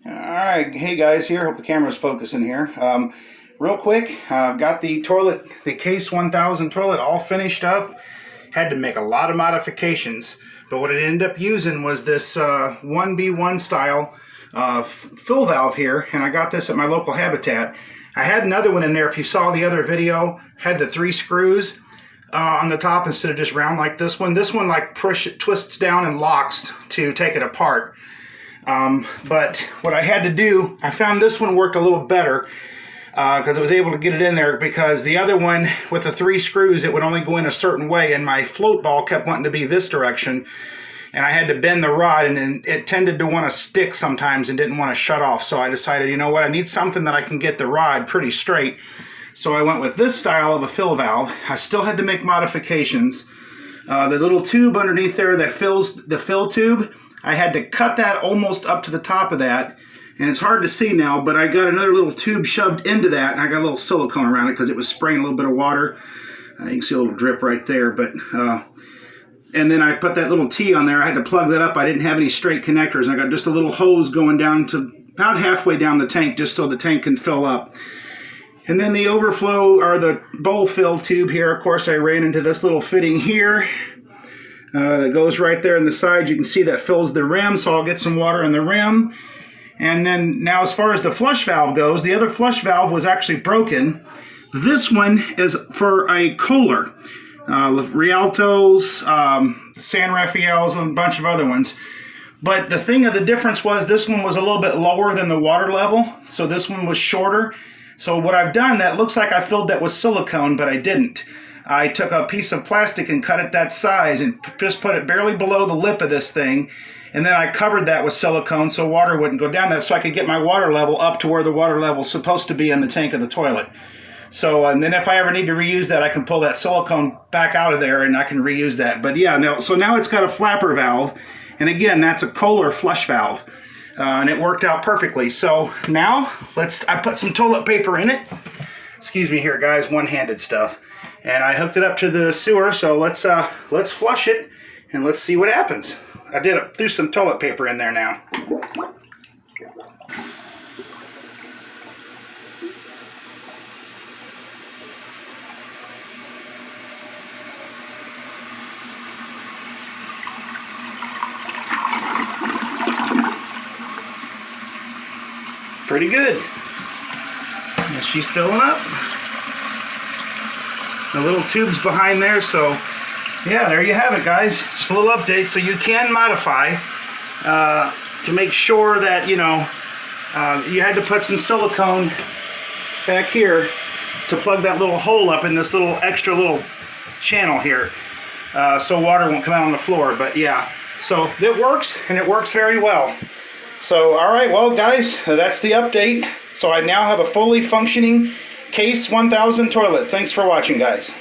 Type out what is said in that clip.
Alright, hey guys here, hope the camera's focusing here. Real quick, got the toilet, the Case 1000 toilet all finished up. Had to make a lot of modifications, but what it ended up using was this 1B1 style fill valve here, and I got this at my local Habitat. I had another one in there, if you saw the other video, had the 3 screws on the top instead of just round like this one. This one like twists down and locks to take it apart. But what I had to do, I found this one worked a little better because I was able to get it in there, because the other one with the 3 screws, it would only go in a certain way, and my float ball kept wanting to be this direction, and I had to bend the rod, and it tended to want to stick sometimes and didn't want to shut off. So I decided, you know what, I need something that I can get the rod pretty straight. So I went with this style of a fill valve. I still had to make modifications. The little tube underneath there that fills the fill tube, I had to cut that almost up to the top of that, and it's hard to see now, but I got another little tube shoved into that, and I got a little silicone around it because it was spraying a little bit of water. You can see a little drip right there, but and then I put that little T on there. I had to plug that up. I didn't have any straight connectors, and I got just a little hose going down to about halfway down the tank, just so the tank can fill up. And then the overflow, or the bowl fill tube here, of course, I ran into this little fitting here. That goes right there in the side. You can see that fills the rim, so I'll get some water in the rim. And then now as far as the flush valve goes, the other flush valve was actually broken. This one is for a Kohler. Rialto's, San Rafael's, and a bunch of other ones. But the thing of the difference was this one was a little bit lower than the water level, so this one was shorter. So what I've done, that looks like I filled that with silicone, but I didn't. I took a piece of plastic and cut it that size and just put it barely below the lip of this thing, and then I covered that with silicone so water wouldn't go down that, so I could get my water level up to where the water level is supposed to be in the tank of the toilet. So and then if I ever need to reuse that, I can pull that silicone back out of there and I can reuse that. But yeah, so now it's got a flapper valve, and again, that's a Kohler flush valve. And it worked out perfectly. So now I put some toilet paper in it. Excuse me here, guys, one-handed stuff. And I hooked it up to the sewer, so let's flush it and let's see what happens. I threw some toilet paper in there now. Pretty good. And she's filling up. The little tube's behind there, so yeah, there you have it, guys. Just a little update. So you can modify to make sure that, you know, you had to put some silicone back here to plug that little hole up in this little extra little channel here, so water won't come out on the floor. But yeah, so it works, and it works very well. So all right, well guys, that's the update. So I now have a fully functioning Case 1000 toilet. Thanks for watching, guys.